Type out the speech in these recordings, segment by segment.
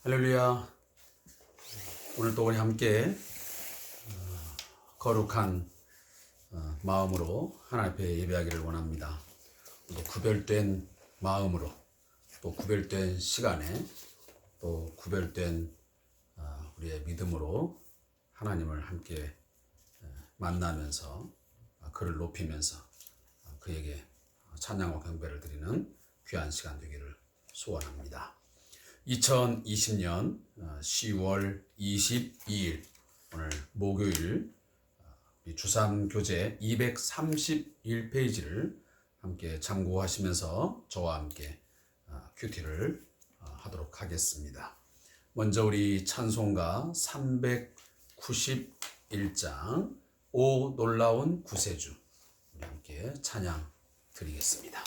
할렐루야. 오늘 또 우리 함께 거룩한 마음으로 하나님 앞에 예배하기를 원합니다. 또 구별된 마음으로, 또 구별된 시간에, 또 구별된 우리의 믿음으로 하나님을 함께 만나면서 그를 높이면서 그에게 찬양과 경배를 드리는 귀한 시간 되기를 소원합니다. 2020년 10월 22일 오늘 목요일 주삼교재 231페이지를 함께 참고하시면서 저와 함께 큐티를 하도록 하겠습니다. 먼저 우리 찬송가 391장 오 놀라운 구세주 우리 함께 찬양 드리겠습니다.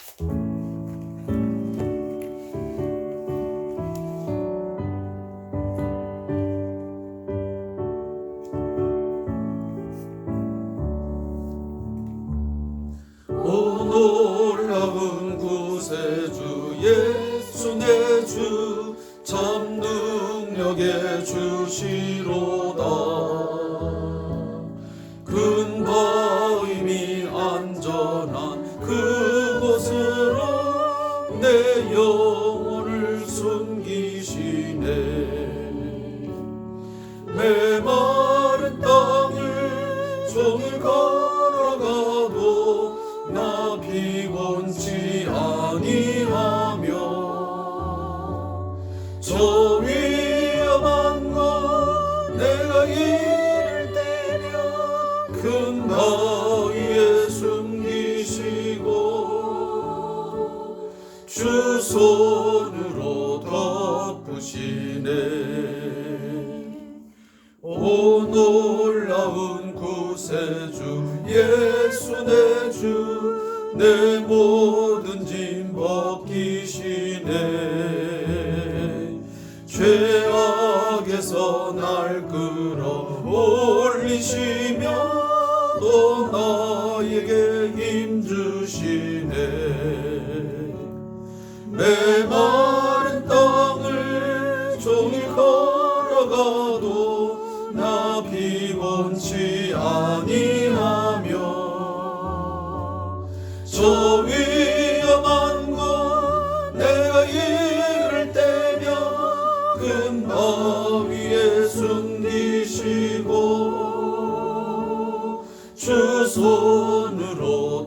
놀라운 구세주 예수 내 주 참 능력의 주시로다. 근거임이 안전한 그곳으로 내 영혼을 숨기시네. 메마른 땅을 종일 걸어가도 나 피곤치 아니하며 저 위험한 곳 내가 이를 때며 큰 바위에 숨기시고 주 손으로 덮으시네. 오 놀라운 구세주 예수 내 주 내 모든 짐 벗기시네. 죄악에서 날 끌어올리시며 또 나에게 힘주시네. 메마른 땅을 종일 걸어가도 나 피곤치 아니하며 저 위험한 곳 내가 이를 때며 큰 바위에 숨기시고 주 손으로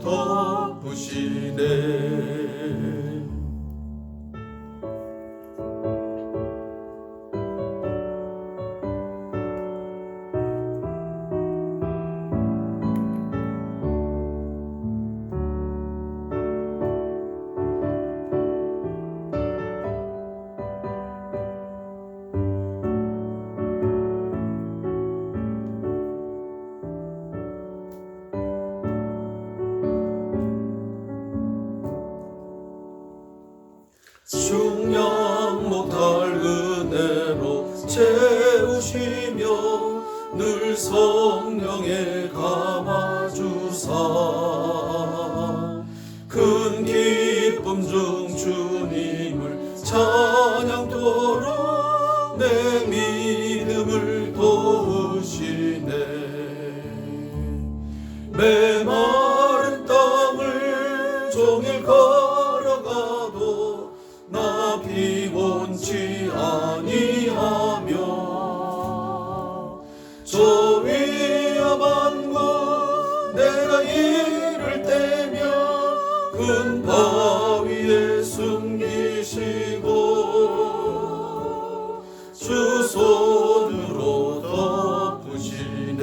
덮으시네. 충량 못할 은혜로 채우시며 늘 성령에 감아주사 큰 기쁨 중 주님을 찬양토록 내 믿음을 도우시네. 메마른 땅을 종일 걸어가도 나 피곤치 아니하며 저 위험한 곳 내가 이를 때며 큰 바위에 숨기시고 주 손으로 덮으시네.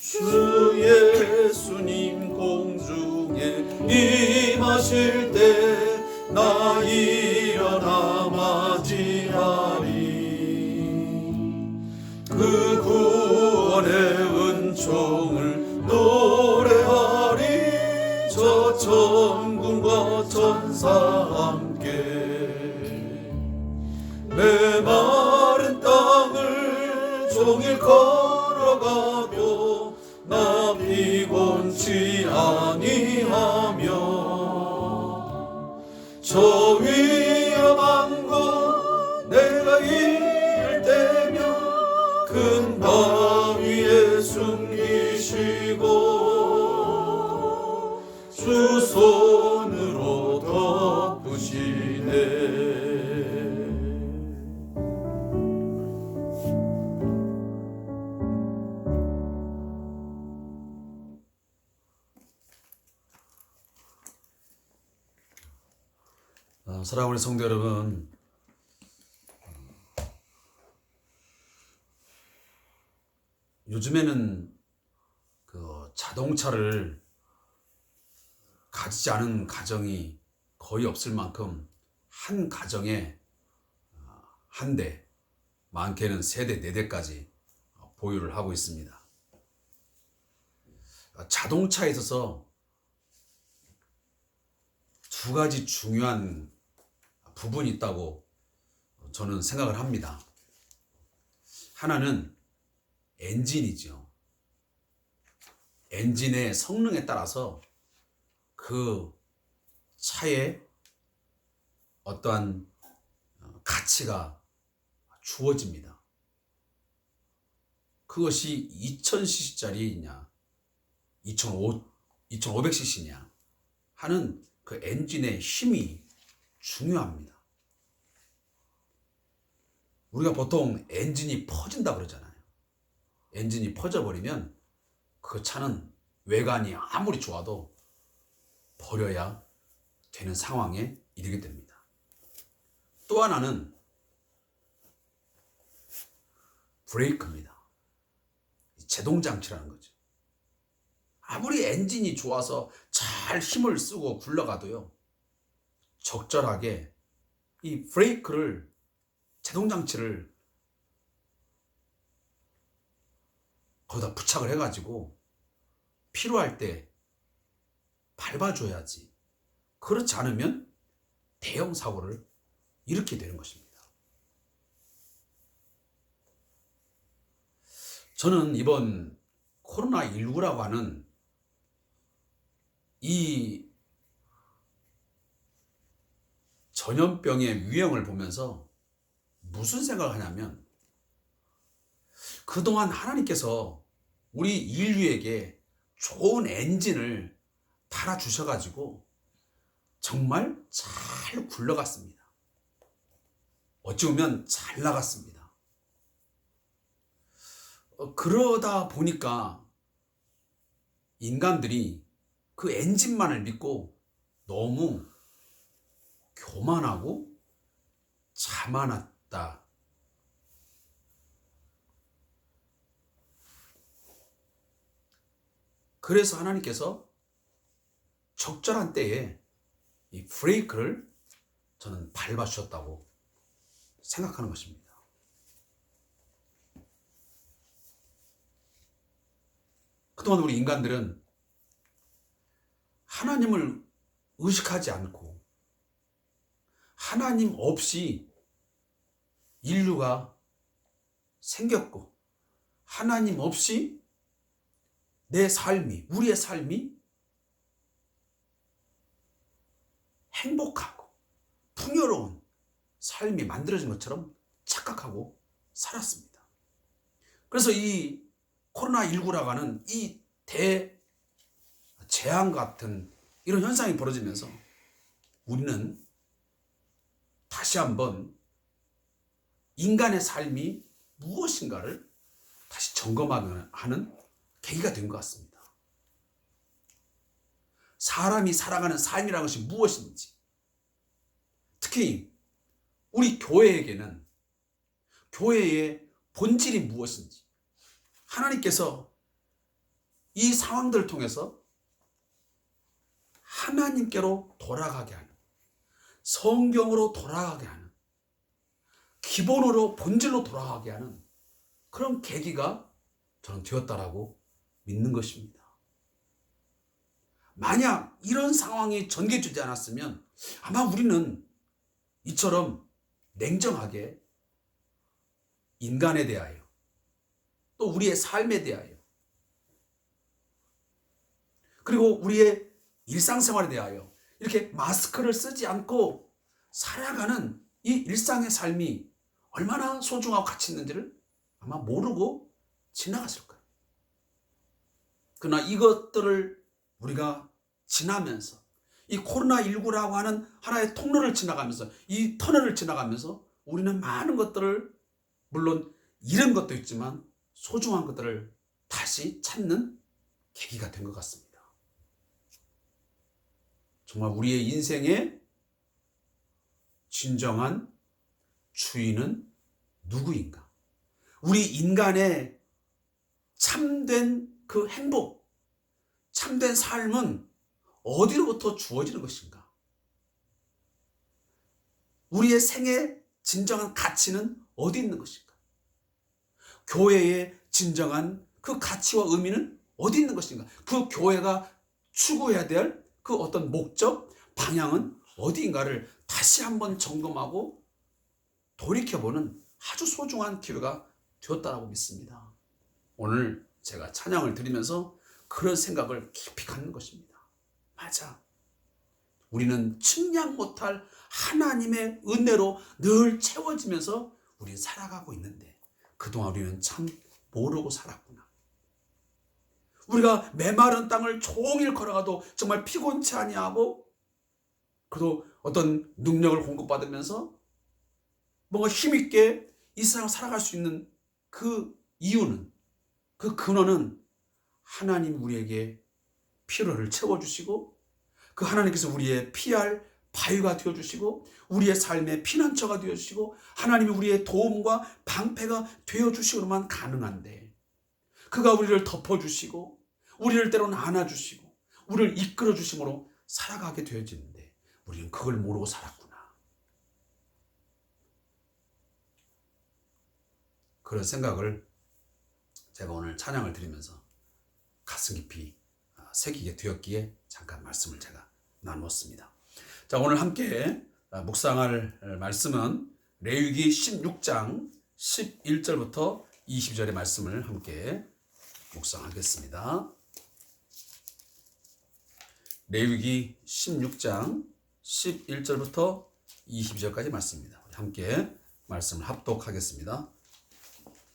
주 예수님 공중에 임하실 때 나 일어나 맞이하리. 그 구원의 은총을 노래하리. 저 천군과 천사 함께 메마른 땅을 종일 걸어가도 나 피곤치 아니하며 저 위험한 곳 두 손으로 덮으시네. 사랑하는 성도 여러분, 요즘에는 그 자동차를 가지지 않은 가정이 거의 없을 만큼 한 가정에 한 대, 많게는 세 대, 네 대까지 보유를 하고 있습니다. 자동차에 있어서 두 가지 중요한 부분이 있다고 저는 생각을 합니다. 하나는 엔진이죠. 엔진의 성능에 따라서 그 차에 어떠한 가치가 주어집니다. 그것이 2000cc짜리냐 2500cc냐 하는 그 엔진의 힘이 중요합니다. 우리가 보통 엔진이 퍼진다 그러잖아요. 엔진이 퍼져버리면 그 차는 외관이 아무리 좋아도 버려야 되는 상황에 이르게 됩니다. 또 하나는 브레이크입니다. 제동장치라는 거죠. 아무리 엔진이 좋아서 잘 힘을 쓰고 굴러가도요, 적절하게 이 브레이크를, 제동장치를 거기다 부착을 해가지고 필요할 때 밟아줘야지. 그렇지 않으면 대형 사고를 일으키게 되는 것입니다. 저는 이번 코로나19라고 하는 이 전염병의 유행을 보면서 무슨 생각을 하냐면, 그동안 하나님께서 우리 인류에게 좋은 엔진을 달아주셔가지고 정말 잘 굴러갔습니다. 어찌 보면 잘 나갔습니다. 그러다 보니까 인간들이 그 엔진만을 믿고 너무 교만하고 자만했다. 그래서 하나님께서 적절한 때에 이 브레이크를 저는 밟아주셨다고 생각하는 것입니다. 그동안 우리 인간들은 하나님을 의식하지 않고 하나님 없이 인류가 생겼고, 하나님 없이 내 삶이, 우리의 삶이 행복하고 풍요로운 삶이 만들어진 것처럼 착각하고 살았습니다. 그래서 이 코로나19라고 하는 이 대재앙 같은 이런 현상이 벌어지면서 우리는 다시 한번 인간의 삶이 무엇인가를 다시 점검하는 계기가 된 것 같습니다. 사람이 살아가는 삶이라는 것이 무엇인지, 특히 우리 교회에게는 교회의 본질이 무엇인지, 하나님께서 이 상황들을 통해서 하나님께로 돌아가게 하는, 성경으로 돌아가게 하는, 기본으로 본질로 돌아가게 하는 그런 계기가 저는 되었다라고 믿는 것입니다. 만약 이런 상황이 전개되지 않았으면 아마 우리는 이처럼 냉정하게 인간에 대하여, 또 우리의 삶에 대하여, 그리고 우리의 일상생활에 대하여 이렇게 마스크를 쓰지 않고 살아가는 이 일상의 삶이 얼마나 소중하고 가치 있는지를 아마 모르고 지나갔을 거예요. 그러나 이것들을 우리가 지나면서 이 코로나19라고 하는 하나의 통로를 지나가면서 이 터널을 지나가면서 우리는 많은 것들을 물론 잃은 것도 있지만 소중한 것들을 다시 찾는 계기가 된 것 같습니다. 정말 우리의 인생의 진정한 주인은 누구인가? 우리 인간의 참된 그 행복, 참된 삶은 어디로부터 주어지는 것인가? 우리의 생의 진정한 가치는 어디 있는 것인가? 교회의 진정한 그 가치와 의미는 어디 있는 것인가? 그 교회가 추구해야 될 그 어떤 목적, 방향은 어디인가를 다시 한번 점검하고 돌이켜보는 아주 소중한 기회가 되었다고 믿습니다. 오늘 제가 찬양을 드리면서 그런 생각을 깊이 갖는 것입니다. 맞아. 우리는 측량 못할 하나님의 은혜로 늘 채워지면서 우리는 살아가고 있는데 그동안 우리는 참 모르고 살았구나. 우리가 메마른 땅을 종일 걸어가도 정말 피곤치 아니하고 그래도 어떤 능력을 공급받으면서 뭔가 힘있게 이 세상을 살아갈 수 있는 그 이유는, 그 근원은 하나님 우리에게 필요를 채워주시고 그 하나님께서 우리의 피할 바위가 되어주시고 우리의 삶의 피난처가 되어주시고 하나님이 우리의 도움과 방패가 되어주시고만 가능한데 그가 우리를 덮어주시고 우리를 때로는 안아주시고 우리를 이끌어주심으로 살아가게 되어지는데 우리는 그걸 모르고 살았구나. 그런 생각을 제가 오늘 찬양을 드리면서 가슴 깊이 새기게 되었기에 잠깐 말씀을 제가 나누었습니다. 자, 오늘 함께 묵상할 말씀은 레위기 16장 11절부터 22절의 말씀을 함께 묵상하겠습니다. 레위기 16장 11절부터 22절까지 말씀입니다. 함께 말씀을 합독하겠습니다.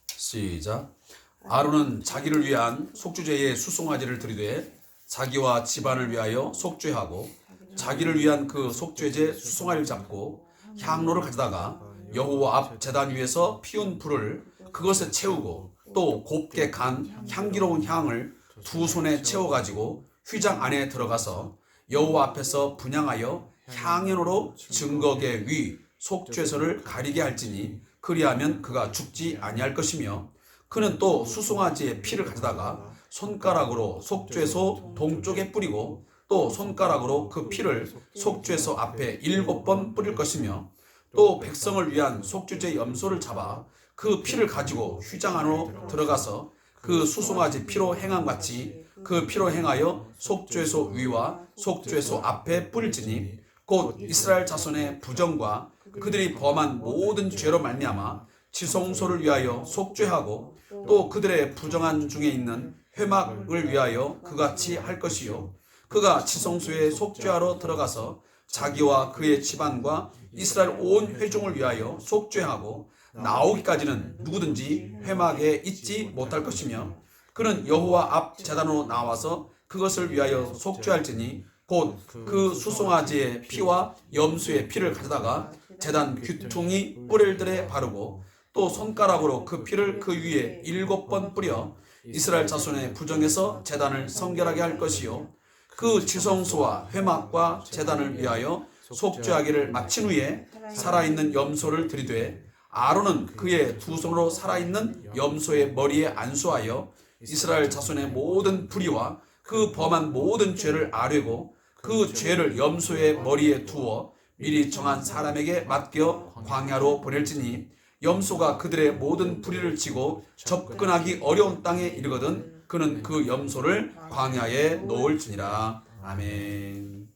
시작. 아론은 자기를 위한 속죄제의 수송아지를 드리되 자기와 집안을 위하여 속죄하고 자기를 위한 그 속죄제 수송아지를 잡고 향로를 가져다가 여호와 앞 제단 위에서 피운 불을 그것에 채우고 또 곱게 간 향기로운 향을 두 손에 채워가지고 휘장 안에 들어가서 여호와 앞에서 분향하여 향연으로 증거계 위 속죄소를 가리게 할지니 그리하면 그가 죽지 아니할 것이며 그는 또 수송아지의 피를 가져다가 손가락으로 속죄소 동쪽에 뿌리고 또 손가락으로 그 피를 속죄소 앞에 7번 뿌릴 것이며 또 백성을 위한 속죄제 염소를 잡아 그 피를 가지고 휘장 안으로 들어가서 그 수송아지 피로 행함같이 그 피로 행하여 속죄소 위와 속죄소 앞에 뿌릴지니 곧 이스라엘 자손의 부정과 그들이 범한 모든 죄로 말미암아 지성소를 위하여 속죄하고 또 그들의 부정한 중에 있는 회막을 위하여 그같이 할 것이요 그가 지성소에 속죄하러 들어가서 자기와 그의 집안과 이스라엘 온 회중을 위하여 속죄하고 나오기까지는 누구든지 회막에 있지 못할 것이며 그는 여호와 앞 제단으로 나와서 그것을 위하여 속죄할지니 곧 그 수송아지의 피와 염소의 피를 가져다가 제단 귀퉁이 뿔들에 바르고 또 손가락으로 그 피를 그 위에 7번 뿌려 이스라엘 자손의 부정에서 제단을 성결하게 할 것이요 그 지성소와 회막과 제단을 위하여 속죄하기를 마친 후에 살아있는 염소를 들이되 아론은 그의 두 손으로 살아있는 염소의 머리에 안수하여 이스라엘 자손의 모든 불의와 그 범한 모든 죄를 아뢰고 그 죄를 염소의 머리에 두어 미리 정한 사람에게 맡겨 광야로 보낼지니 염소가 그들의 모든 불의를 지고 접근하기 어려운 땅에 이르거든 그는 그 염소를 광야에 놓을지니라. 아멘.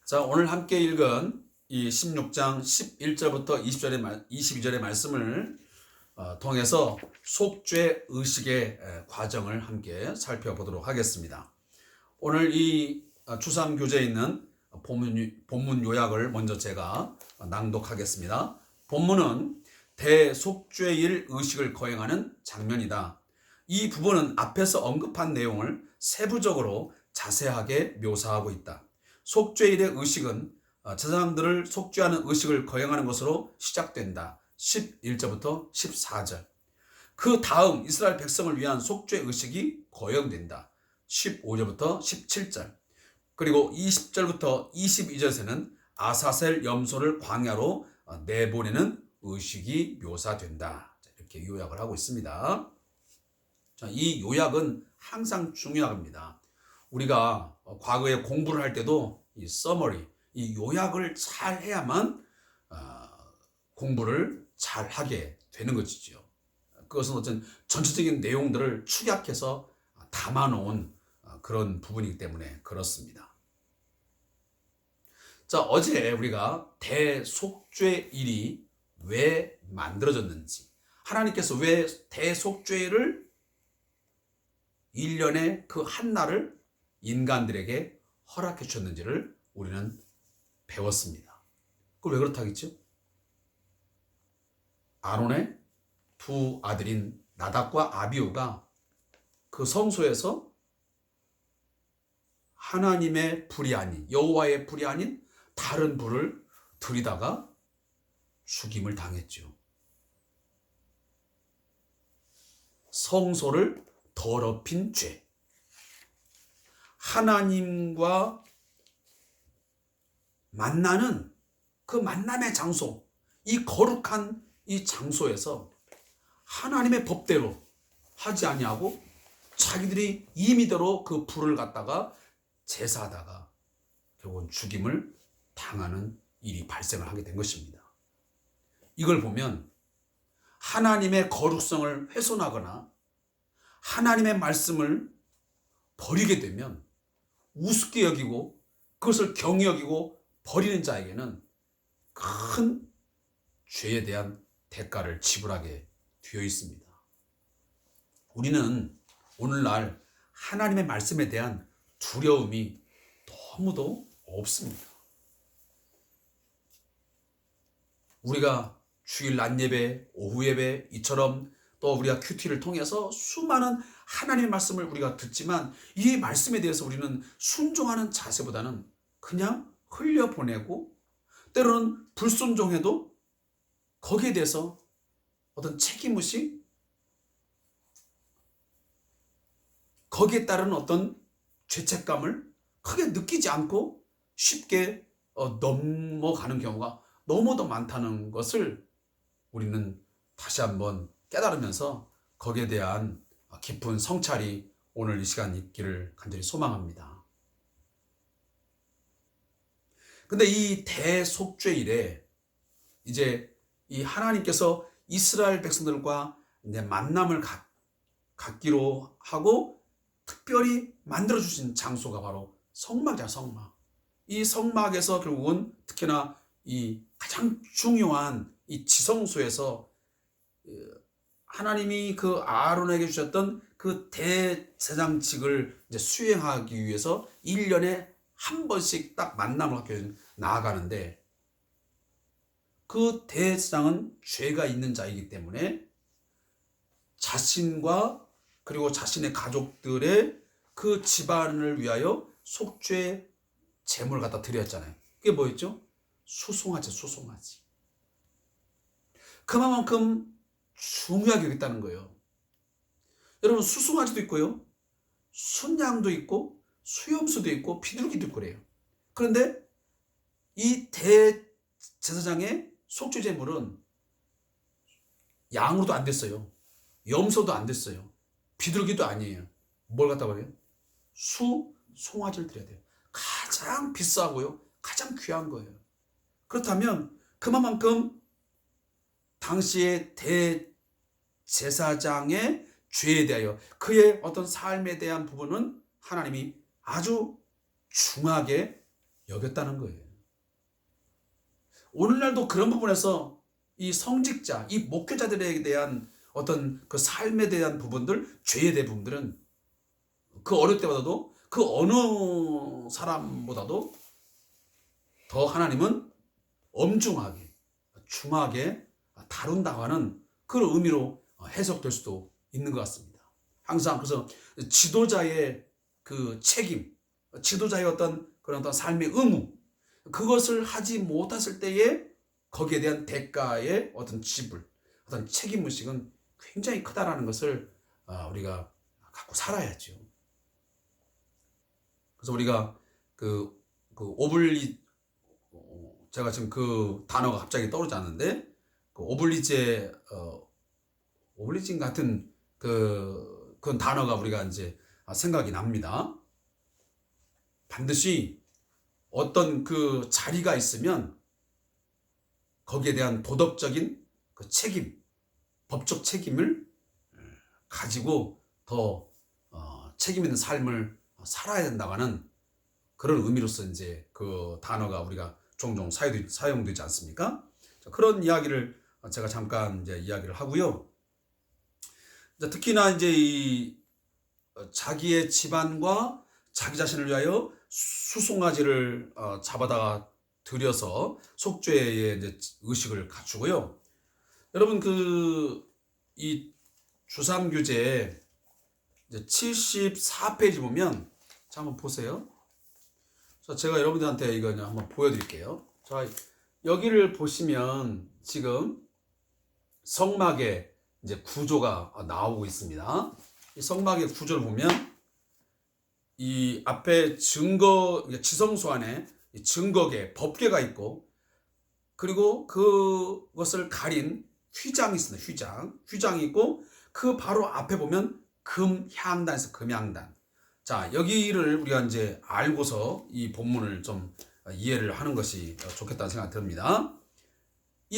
자, 오늘 함께 읽은 이 16장 11절부터 22절의 말씀을 통해서 속죄 의식의 과정을 함께 살펴보도록 하겠습니다. 오늘 이 주삼교재에 있는 본문 요약을 먼저 제가 낭독하겠습니다. 본문은 대속죄일 의식을 거행하는 장면이다. 이 부분은 앞에서 언급한 내용을 세부적으로 자세하게 묘사하고 있다. 속죄일의 의식은 제사장들을 속죄하는 의식을 거행하는 것으로 시작된다. 11절부터 14절. 그 다음 이스라엘 백성을 위한 속죄 의식이 거행된다. 15절부터 17절. 그리고 20절부터 22절에는 아사셀 염소를 광야로 내보내는 의식이 묘사된다. 이렇게 요약을 하고 있습니다. 자, 이 요약은 항상 중요합니다. 우리가 과거에 공부를 할 때도 이 서머리, 이 요약을 잘 해야만 공부를 잘 하게 되는 것이죠. 그것은 어떤 전체적인 내용들을 축약해서 담아놓은 그런 부분이기 때문에 그렇습니다. 자, 어제 우리가 대속죄일이 왜 만들어졌는지, 하나님께서 왜 대속죄일을 1년에 그 한 날을 인간들에게 허락해 주셨는지를 우리는 배웠습니다. 그걸 왜 그렇다겠죠? 아론의 두 아들인 나답과 아비후가 그 성소에서 하나님의 불이 아닌, 여호와의 불이 아닌 다른 불을 들이다가 죽임을 당했죠. 성소를 더럽힌 죄. 하나님과 만나는 그 만남의 장소, 이 거룩한 이 장소에서 하나님의 법대로 하지 아니하고 자기들이 임의대로 그 불을 갖다가 제사하다가 결국은 죽임을 당하는 일이 발생을 하게 된 것입니다. 이걸 보면 하나님의 거룩성을 훼손하거나 하나님의 말씀을 버리게 되면 우습게 여기고 그것을 경히 여기고 버리는 자에게는 큰 죄에 대한 대가를 지불하게 되어 있습니다. 우리는 오늘날 하나님의 말씀에 대한 두려움이 너무도 없습니다. 우리가 주일 낮 예배, 오후 예배 이처럼 또 우리가 큐티를 통해서 수많은 하나님의 말씀을 우리가 듣지만 이 말씀에 대해서 우리는 순종하는 자세보다는 그냥 흘려보내고 때로는 불순종해도 거기에 대해서 어떤 책임의식, 거기에 따른 어떤 죄책감을 크게 느끼지 않고 쉽게 넘어가는 경우가 너무도 많다는 것을 우리는 다시 한번 깨달으면서 거기에 대한 깊은 성찰이 오늘 이 시간 있기를 간절히 소망합니다. 근데 이 대속죄일에 이제 이 하나님께서 이스라엘 백성들과 이제 만남을 갖기로 하고 특별히 만들어주신 장소가 바로 성막이야, 성막. 이 성막에서 결국은 특히나 이 가장 중요한 이 지성소에서 하나님이 그 아론에게 주셨던 그 대제사장직을 이제 수행하기 위해서 1년에 한 번씩 딱 만남을 갖게 나아가는데 그 대제사장은 죄가 있는 자이기 때문에 자신과 그리고 자신의 가족들의 그 집안을 위하여 속죄 제물을 갖다 드렸잖아요. 그게 뭐였죠? 수송아지, 수송아지. 그만큼 중요하게 여겼다는 거예요. 여러분, 수송아지도 있고요, 순양도 있고 수염소도 있고 비둘기도 있고 그래요. 그런데 이 대제사장의 속죄 제물은 양으로도 안 됐어요. 염소도 안 됐어요. 비둘기도 아니에요. 뭘 갖다 버려요? 송아지를 드려야 돼요. 가장 비싸고요, 가장 귀한 거예요. 그렇다면 그만큼 당시의 대제사장의 죄에 대하여 그의 어떤 삶에 대한 부분은 하나님이 아주 중하게 여겼다는 거예요. 오늘날도 그런 부분에서 이 성직자, 이 목회자들에 대한 어떤 그 삶에 대한 부분들, 죄에 대한 부분들은 그 어느 때보다도 그 어느 사람보다도 더 하나님은 엄중하게, 중하게 다룬다고 하는 그런 의미로 해석될 수도 있는 것 같습니다. 항상 그래서 지도자의 그 책임, 지도자의 그런 어떤 삶의 의무, 그것을 하지 못했을 때에 거기에 대한 대가의 어떤 지불, 어떤 책임의식은 굉장히 크다라는 것을 우리가 갖고 살아야죠. 그래서 우리가 그 제가 지금 그 단어가 갑자기 떠오르지 않는데, 그 오블리진 같은 그런 단어가 우리가 이제 생각이 납니다. 반드시 어떤 그 자리가 있으면 거기에 대한 도덕적인 그 책임, 법적 책임을 가지고 더 책임 있는 삶을 살아야 된다고 하는 그런 의미로서 이제 그 단어가 우리가 종종 사용되지 않습니까? 그런 이야기를 제가 잠깐 이제 이야기를 하고요. 특히나 이제 이 자기의 집안과 자기 자신을 위하여 수송아지를 잡아다가 들여서 속죄의 이제 의식을 갖추고요. 여러분 이 주삼규제 74페이지 보면, 자 한번 보세요. 자, 제가 여러분들한테 이거 그냥 한번 보여드릴게요. 자, 여기를 보시면 지금 성막의 이제 구조가 나오고 있습니다. 이 성막의 구조를 보면 이 앞에 지성소 안에 증거계, 법궤가 있고, 그리고 그것을 가린 휘장이 있습니다. 휘장이 있고, 그 바로 앞에 보면 금향단이 있어요. 금향단. 자, 여기를 우리가 이제 알고서 이 본문을 좀 이해를 하는 것이 좋겠다는 생각이 듭니다.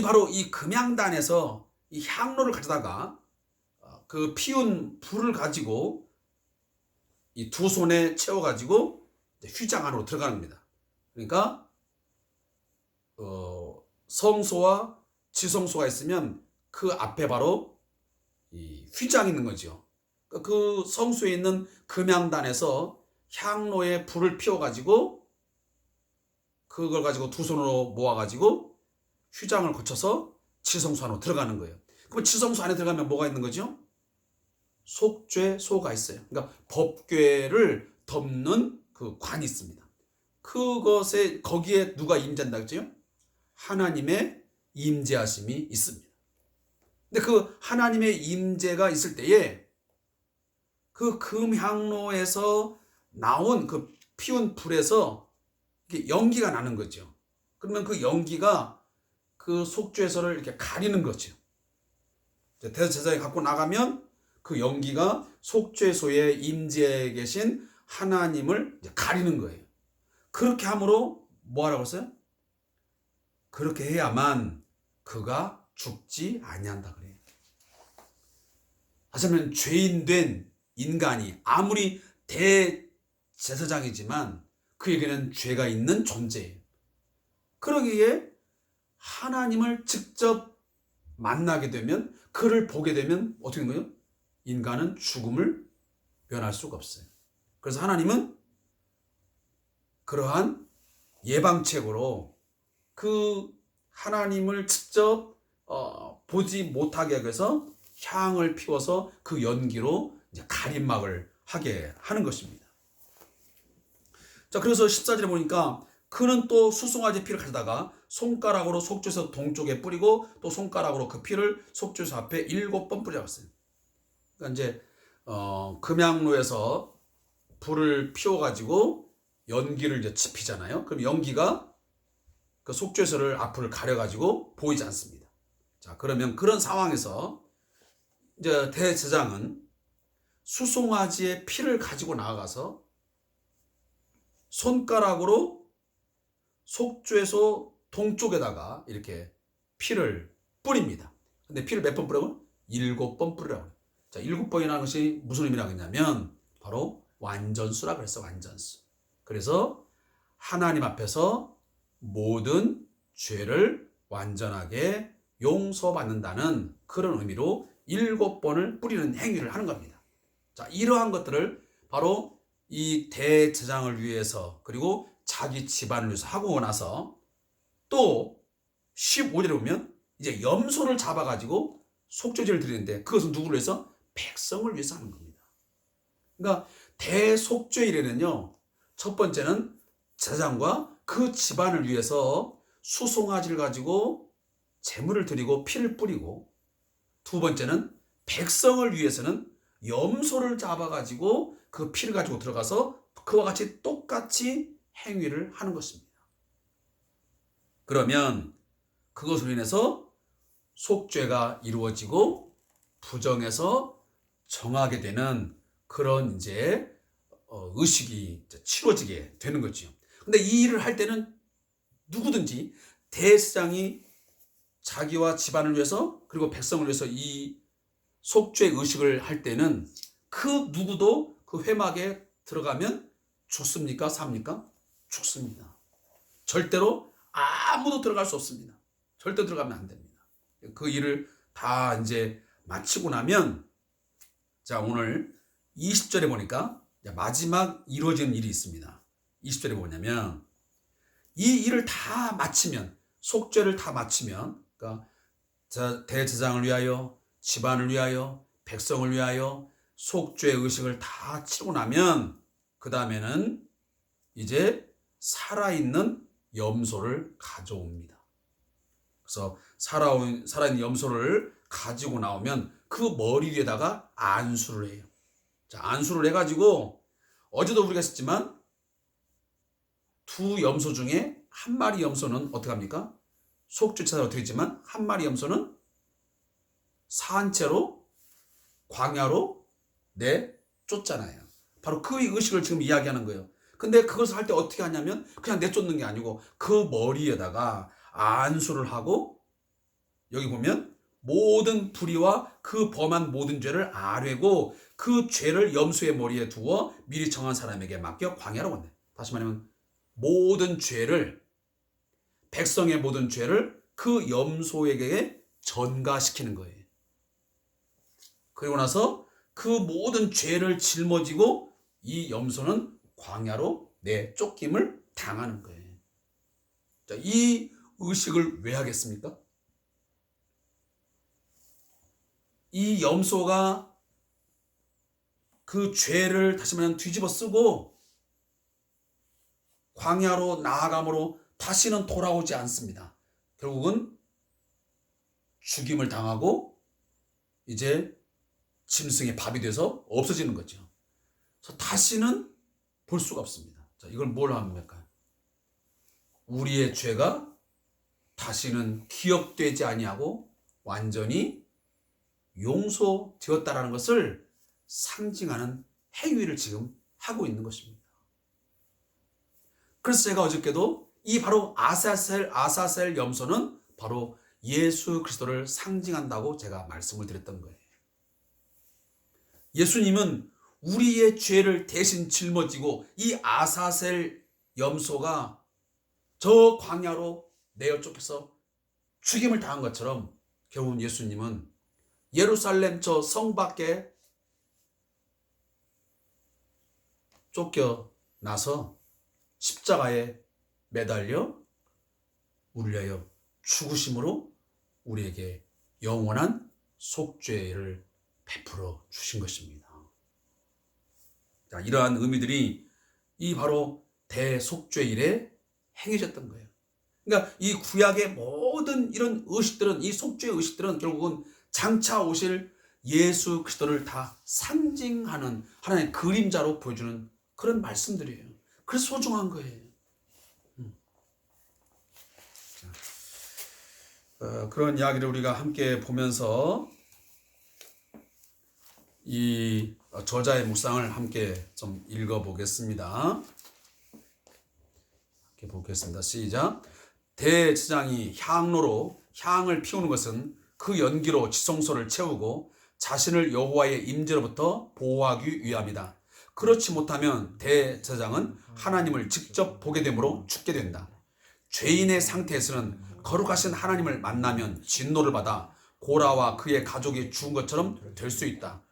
바로 이 금향단에서 이 향로를 가져다가 그 피운 불을 가지고 이 두 손에 채워가지고 휘장 안으로 들어가는 겁니다. 그러니까 성소와 지성소가 있으면 그 앞에 바로 이 휘장이 있는 거죠. 그 성소에 있는 금향단에서 향로에 불을 피워가지고 그걸 가지고 두 손으로 모아가지고 휘장을 거쳐서 지성소 안으로 들어가는 거예요. 그럼 지성소 안에 들어가면 뭐가 있는 거죠? 속죄소가 있어요. 그러니까 법궤를 덮는 그 관이 있습니다. 거기에 누가 임재한다 그랬죠? 하나님의 임재하심이 있습니다. 근데 그 하나님의 임재가 있을 때에 그 금향로에서 나온 그 피운 불에서 이렇게 연기가 나는 거죠. 그러면 그 연기가 그 속죄소를 이렇게 가리는 거죠. 대제사장이 갖고 나가면 그 연기가 속죄소에 임재해 계신 하나님을 이제 가리는 거예요. 그렇게 함으로 뭐 하라고 했어요? 그렇게 해야만 그가 죽지 아니한다 그래요. 다시 말하면 죄인된 인간이 아무리 대제사장이지만 그에게는 죄가 있는 존재예요. 그러기에 하나님을 직접 만나게 되면, 그를 보게 되면 어떻게 되는 거예요? 인간은 죽음을 면할 수가 없어요. 그래서 하나님은 그러한 예방책으로 그 하나님을 직접 보지 못하게 하기 위해서 향을 피워서 그 연기로 이제 가림막을 하게 하는 것입니다. 자, 그래서 14절에 보니까 그는 또 수송아지 피를 가져다가 손가락으로 속죄소 동쪽에 뿌리고 또 손가락으로 그 피를 속죄소 앞에 7번 뿌려갔어요. 그러니까 이제 금향로에서 불을 피워가지고 연기를 이제 지피잖아요. 그럼 연기가 그 속죄소를 앞을 가려가지고 보이지 않습니다. 자, 그러면 그런 상황에서 이제 대제사장은 수송아지의 피를 가지고 나아가서 손가락으로 속죄소 동쪽에다가 이렇게 피를 뿌립니다. 근데 피를 몇 번 뿌려요? 7번 뿌리라고 해요. 자, 7번이라는 것이 무슨 의미라고 했냐면 바로 완전수라고 했어. 완전수. 그래서 하나님 앞에서 모든 죄를 완전하게 용서받는다는 그런 의미로 7번을 뿌리는 행위를 하는 겁니다. 자, 이러한 것들을 바로 이 대제사장을 위해서, 그리고 자기 집안을 위해서 하고 나서 또 15절에 보면 이제 염소를 잡아가지고 속죄제를 드리는데, 그것은 누구를 위해서? 백성을 위해서 하는 겁니다. 그러니까 대속죄일에는요, 첫 번째는 제사장과 그 집안을 위해서 수송아지를 가지고 제물을 드리고 피를 뿌리고, 두 번째는 백성을 위해서는 염소를 잡아가지고 그 피를 가지고 들어가서 그와 같이 똑같이 행위를 하는 것입니다. 그러면 그것으로 인해서 속죄가 이루어지고 부정에서 정하게 되는 그런 이제 의식이 치러지게 되는 거죠. 근데 이 일을 할 때는 누구든지 대제사장이 자기와 집안을 위해서 그리고 백성을 위해서 이 속죄 의식을 할 때는 그 누구도 그 회막에 들어가면 죽습니까? 삽니까? 죽습니다. 절대로 아무도 들어갈 수 없습니다. 절대 들어가면 안 됩니다. 그 일을 다 이제 마치고 나면, 자, 오늘 20절에 보니까 마지막 이루어지는 일이 있습니다. 20절에 뭐냐면, 이 일을 다 마치면, 속죄를 다 마치면, 그러니까 대제사장을 위하여, 집안을 위하여, 백성을 위하여 속죄 의식을 다 치르고 나면 그 다음에는 이제 살아있는 염소를 가져옵니다. 그래서 살아있는 염소를 가지고 나오면 그 머리 위에다가 안수를 해요. 자, 안수를 해가지고 어제도 우리가 했지만 두 염소 중에 한 마리 염소는 어떻게 합니까? 속죄제사로 드리지만 한 마리 염소는 산채로 광야로 내쫓잖아요. 바로 그 의식을 지금 이야기하는 거예요. 근데 그것을 할 때 어떻게 하냐면 그냥 내쫓는 게 아니고 그 머리에다가 안수를 하고, 여기 보면 모든 불의와 그 범한 모든 죄를 아뢰고 그 죄를 염소의 머리에 두어 미리 정한 사람에게 맡겨 광야로 보내. 다시 말하면 모든 죄를, 백성의 모든 죄를 그 염소에게 전가시키는 거예요. 그리고 나서 그 모든 죄를 짊어지고 이 염소는 광야로 내쫓김을 당하는 거예요. 자, 이 의식을 왜 하겠습니까? 이 염소가 그 죄를 다시 말하면 뒤집어 쓰고 광야로 나아감으로 다시는 돌아오지 않습니다. 결국은 죽임을 당하고 이제 짐승의 밥이 돼서 없어지는 거죠. 그래서 다시는 볼 수가 없습니다. 자, 이걸 뭘 합니까? 우리의 죄가 다시는 기억되지 아니하고 완전히 용서되었다라는 것을 상징하는 행위를 지금 하고 있는 것입니다. 그래서 제가 어저께도 이 바로 아사셀 염소는 바로 예수 그리스도를 상징한다고 제가 말씀을 드렸던 거예요. 예수님은 우리의 죄를 대신 짊어지고 이 아사셀 염소가 저 광야로 내어 쫓겨서 죽임을 당한 것처럼 결국은 예수님은 예루살렘 저 성 밖에 쫓겨나서 십자가에 매달려 우리를 위하여 죽으심으로 우리에게 영원한 속죄를 베풀어 주신 것입니다. 자, 이러한 의미들이 이 바로 대속죄일에 행해졌던 거예요. 그러니까 이 구약의 모든 이런 의식들은, 이 속죄 의식들은 결국은 장차 오실 예수 그리스도를 다 상징하는 하나님의 그림자로 보여주는 그런 말씀들이에요. 그래서 소중한 거예요. 그런 이야기를 우리가 함께 보면서 이 저자의 묵상을 함께 좀 읽어보겠습니다. 함께 보겠습니다. 시작. 대제사장이 향로로 향을 피우는 것은 그 연기로 지성소를 채우고 자신을 여호와의 임재로부터 보호하기 위함이다. 그렇지 못하면 대제사장은 하나님을 직접 보게 되므로 죽게 된다. 죄인의 상태에서는 거룩하신 하나님을 만나면 진노를 받아 고라와 그의 가족이 죽은 것처럼 될 수 있다.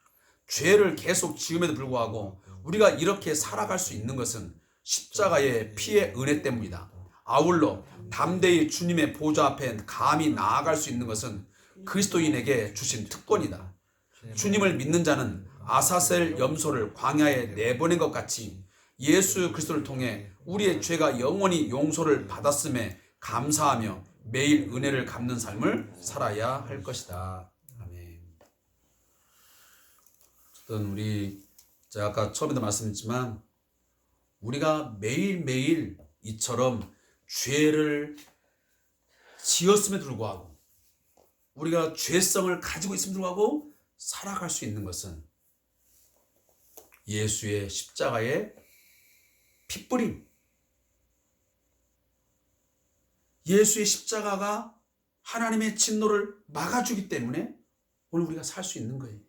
죄를 계속 지음에도 불구하고 우리가 이렇게 살아갈 수 있는 것은 십자가의 피의 은혜 때문이다. 아울러 담대히 주님의 보좌 앞에 감히 나아갈 수 있는 것은 그리스도인에게 주신 특권이다. 주님을 믿는 자는 아사셀 염소를 광야에 내보낸 것 같이 예수 그리스도를 통해 우리의 죄가 영원히 용서를 받았음에 감사하며 매일 은혜를 갚는 삶을 살아야 할 것이다. 아멘. 어쨌든 제가 아까 처음에도 말씀드렸지만 우리가 매일매일 이처럼 죄를 지었음에도 불구하고 우리가 죄성을 가지고 있음에도 불구하고 살아갈 수 있는 것은 예수의 십자가의 핏뿌림, 예수의 십자가가 하나님의 진노를 막아주기 때문에 오늘 우리가 살 수 있는 거예요.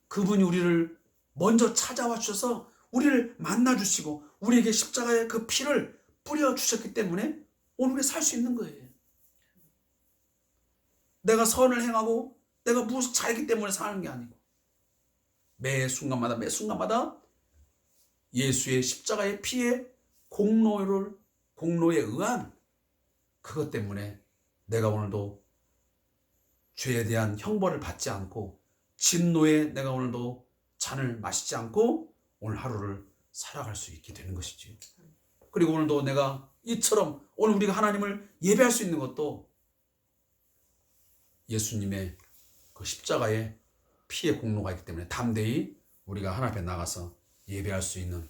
그분이 우리를 먼저 찾아와 주셔서 우리를 만나주시고 우리에게 십자가의 그 피를 뿌려주셨기 때문에 오늘 우리가 살 수 있는 거예요. 내가 선을 행하고 내가 무엇을 잘했기 때문에 사는 게 아니고 매 순간마다 예수의 십자가의 피의 공로에 의한 그것 때문에 내가 오늘도 죄에 대한 형벌을 받지 않고 진노에 내가 오늘도 잔을 마시지 않고 오늘 하루를 살아갈 수 있게 되는 것이지. 그리고 오늘도 내가 이처럼 오늘 우리가 하나님을 예배할 수 있는 것도 예수님의 그 십자가의 피의 공로가 있기 때문에 담대히 우리가 하나님 앞에 나가서 예배할 수 있는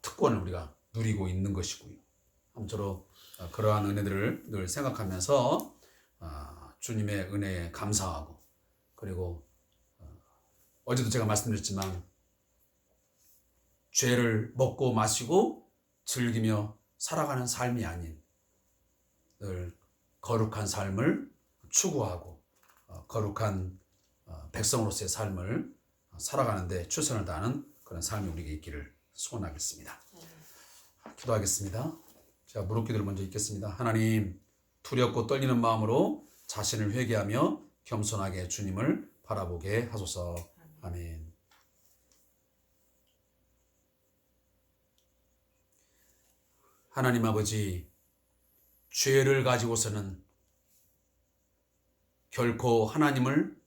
특권을 우리가 누리고 있는 것이고요. 아무쪼록 그러한 은혜들을 늘 생각하면서 주님의 은혜에 감사하고 그리고 어제도 제가 말씀드렸지만 죄를 먹고 마시고 즐기며 살아가는 삶이 아닌 늘 거룩한 삶을 추구하고 거룩한 백성으로서의 삶을 살아가는데 최선을 다하는 그런 삶이 우리에게 있기를 소원하겠습니다. 기도하겠습니다. 제가 무릎 기도를 먼저 읽겠습니다. 하나님, 두렵고 떨리는 마음으로 자신을 회개하며 겸손하게 주님을 바라보게 하소서. 아멘. 하나님 아버지, 죄를 가지고서는 결코 하나님을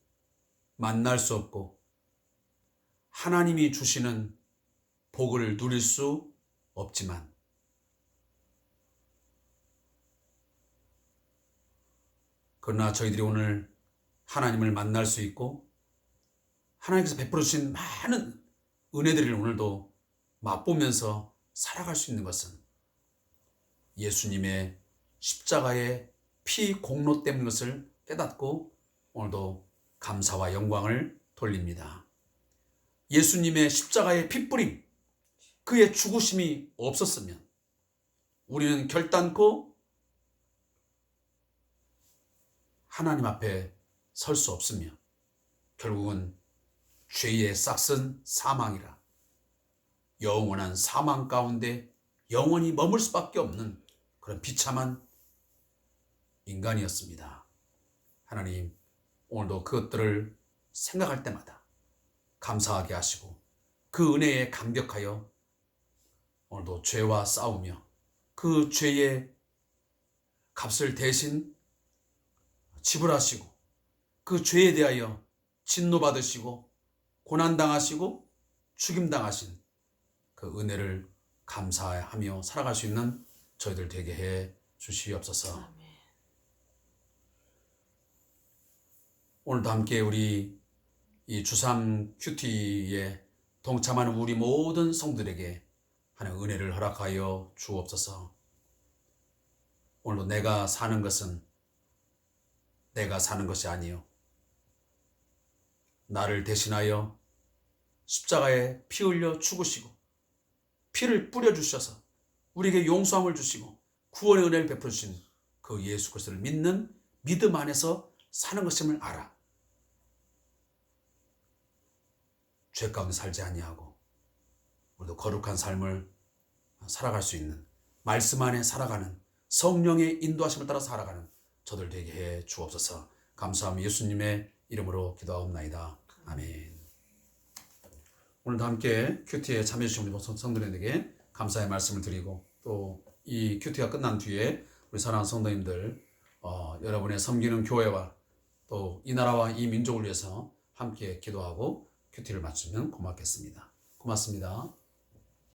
만날 수 없고 하나님이 주시는 복을 누릴 수 없지만 그러나 저희들이 오늘 하나님을 만날 수 있고 하나님께서 베풀어 주신 많은 은혜들을 오늘도 맛보면서 살아갈 수 있는 것은 예수님의 십자가의 피 공로 때문인 것을 깨닫고 오늘도 감사와 영광을 돌립니다. 예수님의 십자가의 핏뿌림, 그의 죽으심이 없었으면 우리는 결단코 하나님 앞에 설 수 없으며 결국은 죄의 싹슨 사망이라 영원한 사망 가운데 영원히 머물 수밖에 없는 그런 비참한 인간이었습니다. 하나님, 오늘도 그것들을 생각할 때마다 감사하게 하시고 그 은혜에 감격하여 오늘도 죄와 싸우며 그 죄의 값을 대신 지불하시고 그 죄에 대하여 진노받으시고 고난당하시고 죽임당하신 그 은혜를 감사하며 살아갈 수 있는 저희들 되게 해 주시옵소서. 오늘도 함께 우리 이 주삼 큐티에 동참하는 우리 모든 성들에게 하나님 은혜를 허락하여 주옵소서. 오늘도 내가 사는 것은 내가 사는 것이 아니요 나를 대신하여 십자가에 피 흘려 죽으시고 피를 뿌려주셔서 우리에게 용서함을 주시고 구원의 은혜를 베풀어 주신 그 예수 그리스도를 믿는 믿음 안에서 사는 것임을 알아 죄 가운데 살지 아니하고 우리도 거룩한 삶을 살아갈 수 있는 말씀 안에 살아가는 성령의 인도하심을 따라 살아가는 저들 되게 해 주옵소서. 감사하며 예수님의 이름으로 기도하옵나이다. 아멘. 오늘도 함께 큐티에 참여해 주신 우리 성도님들에게 감사의 말씀을 드리고 또 이 큐티가 끝난 뒤에 우리 사랑하는 성도님들 여러분의 섬기는 교회와 또 이 나라와 이 민족을 위해서 함께 기도하고 큐티를 맞추면 고맙겠습니다. 고맙습니다.